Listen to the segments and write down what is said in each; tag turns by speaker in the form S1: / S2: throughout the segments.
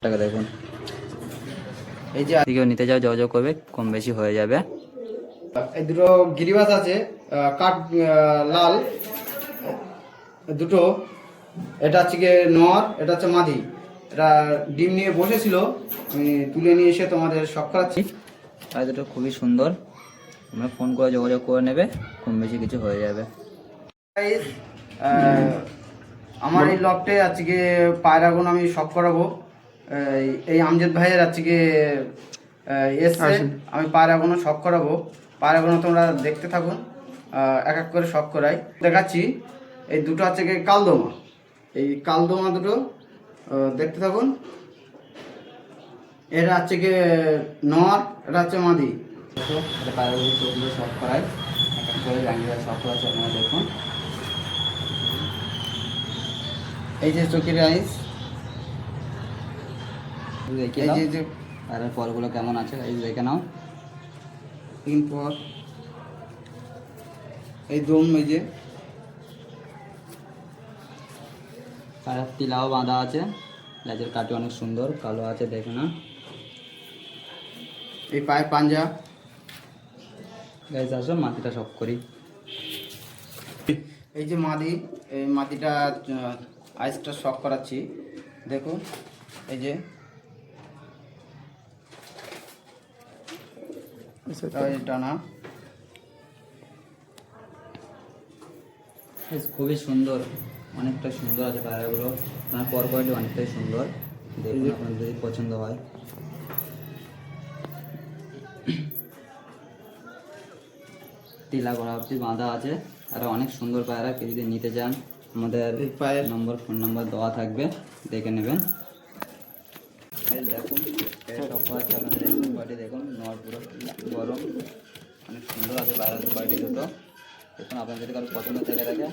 S1: টাকা দেখুন, এই যে আজকে নিতে যাও যোগাযোগ করবে, কম বেশি হয়ে যাবে।
S2: এই দুটো গিরিবাস আছে, কাঠ লাল দুটো। এটা হচ্ছে গিয়ে নর, এটা হচ্ছে মাদি। এটা ডিম নিয়ে বসেছিল, আমি তুলে নিয়ে এসে তোমাদের শখ করাচ্ছি।
S1: আর দুটো খুবই সুন্দর, তোমরা ফোন করে যোগাযোগ করে নেবে, কম বেশি কিছু হয়ে যাবে।
S2: আমার এই লকটে আজকে পায়রাগুলো আমি শখ করাবো। এই আমজদ ভাইয়ের আজকে এসছে, আমি পায়রাগুলো শখ করাবো। পায়রাগুলো তোমরা দেখতে থাকুন, এক এক করে শখ করাই দেখাচ্ছি। এই দুটো হচ্ছে গিয়ে কালদমা, এই কালদমা দুটো দেখতে থাকুন। এটা হচ্ছে গিয়ে নর, এটা হচ্ছে মাদি।
S1: এটা পায়রাগুলো চোখগুলো শখ করাই, এক এক করে জানিয়ে শখ করাচ্ছে, আপনারা দেখুন।
S2: এই যে চোখের আইস,
S1: দেখে
S2: এই
S1: নাও
S2: যে
S1: আর পরগুলো কেমন আছে এই দেখে নাও।
S2: দিন পর এই দম, এই যে
S1: পায়রা তিলাও বাঁধা আছে, লেজের কাটি অনেক সুন্দর কালো আছে, দেখে না।
S2: এই পায়ের পাঞ্জা।
S1: গাইজ আসো মাটিটা শখ করি।
S2: এই যে মাদি, এই মাদিটা আইসটা শখ করাচ্ছি, দেখুন। এই যে ডানা
S1: খুবই সুন্দর, অনেকটা সুন্দর আছে পায়রাগুলো, আপনার পর কোয়ালিটি অনেকটাই সুন্দর, দেখুন আপনার যদি পছন্দ হয়। তিলা করা অবধি বাঁধা আছে, আর অনেক সুন্দর পায়রা, কেউ যদি নিতে চান আমাদের
S2: পায়ের
S1: নম্বর, ফোন নম্বর দেওয়া থাকবে, দেখে নেবেন। এই দেখুন সব পাচ্ছে আপনাদের কোয়ালিটি দেখুন, নর পুরো গরম, অনেক সুন্দর আছে পায়রা কোয়ালিটি দুটো। দেখুন আপনার যদি কারো পছন্দ থেকে থাকে।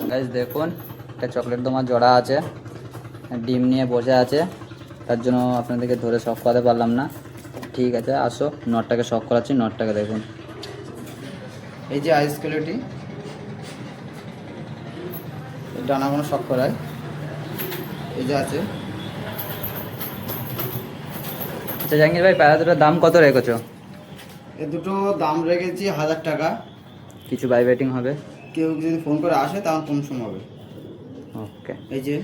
S1: গাইজ দেখুন, একটা চকলেট দমা জোড়া আছে, ডিম নিয়ে বসে আছে, তার জন্য আপনাদেরকে ধরে শখ করাতে পারলাম না। ঠিক আছে, আসো নটটাকে শখ করাচ্ছি, নটটাকে দেখুন।
S2: এই যে আইস কোয়ালিটি, ডানাগুলো শখ করায়। এই যে আছে।
S1: আচ্ছা জাহাঙ্গীর ভাই, পায়রা দুটোর দাম কত রেখেছো?
S2: এই দুটো দাম রেখেছি 1000 টাকা।
S1: কিছু বাই বেটিং হবে?
S2: কেউ যদি ফোন করে আসে তখন কম সম হবে।
S1: ওকে।
S2: এই যে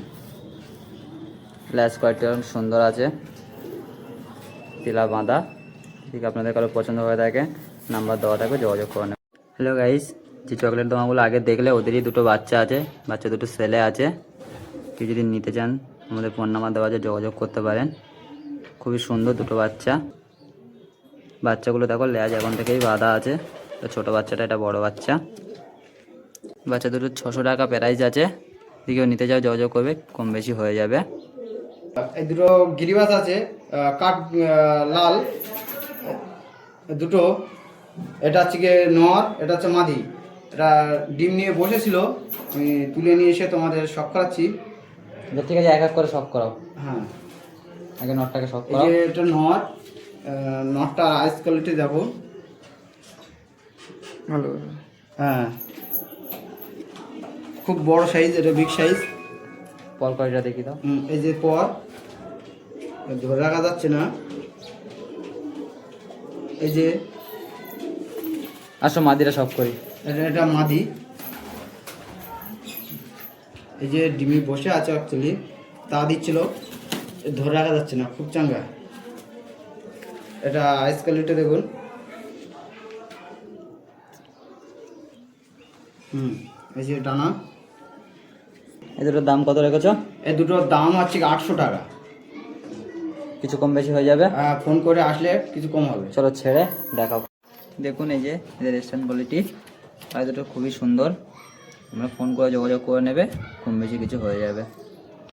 S1: ল্যাস কোয়ালিটি অনেক সুন্দর আছে, তিলা বাঁধা। ঠিক, আপনাদের কারো পছন্দ হয়ে থাকে নাম্বার দেওয়া থাকবে, যোগাযোগ করে নেবেন। হ্যালো গাইস, যে চকলেট দমাগুলো আগে দেখলে ওদেরই দুটো বাচ্চা আছে, বাচ্চা দুটো ছেলে আছে। কেউ যদি নিতে চান আমাদের ফোন নাম্বার দেওয়া আছে, যোগাযোগ করতে পারেন। খুবই সুন্দর দুটো বাচ্চা। বাচ্চাগুলো দেখো লেজ এখন থেকেই বাঁধা আছে, তো ছোটো বাচ্চাটা এটা বড় বাচ্চা। বাচ্চা দুটো 600 টাকা প্রাইস আছে, যদি কেউ নিতে চাও যোগাযোগ করবে, কম বেশি হয়ে যাবে।
S2: এই দুটো গিরিবাস আছে, কাঠ লাল দুটো। এটা হচ্ছে গিয়ে নর, এটা হচ্ছে মাদি। এটা ডিম নিয়ে বসেছিল, আমি তুলে নিয়ে এসে তোমাদের শখ করাচ্ছি।
S1: ঠিক আছে, এক এক করে শখ করাও।
S2: হ্যাঁ,
S1: আগে নটটাকে শখ
S2: এই
S1: করাও।
S2: যে এটা নর, নরটা আইস কোয়ালিটি দেখো, ভালো। হ্যাঁ, খুব বড় সাইজ, এটা বিগ সাইজ।
S1: পর কয়টা দেখি দাও।
S2: এই যে পর ধরে রাখা যাচ্ছে না। এই যে
S1: আসো মাদিরা শখ করি।
S2: এটা মাদি। এই যে ডিমি বসে আছে, অ্যাকচুয়ালি তা দিচ্ছিল, ধরে রাখা যাচ্ছে না, খুব চাঙ্গা। এটা আইস কোয়ালিটি দেখুন। এই যে ডানা।
S1: এই দুটোর দাম কত রেখেছো?
S2: এই দুটোর দাম হচ্ছে 800 টাকা।
S1: কিছু কম বেশি হয়ে যাবে,
S2: ফোন করে আসলে কিছু কম হবে।
S1: চলো ছেড়ে দেখাও। দেখুন এই যে এদের রেস্টুরেন্ট কোয়ালিটি, আর দুটো খুবই সুন্দর, তোমরা ফোন করে যোগাযোগ করে নেবে, কম বেশি কিছু হয়ে যাবে।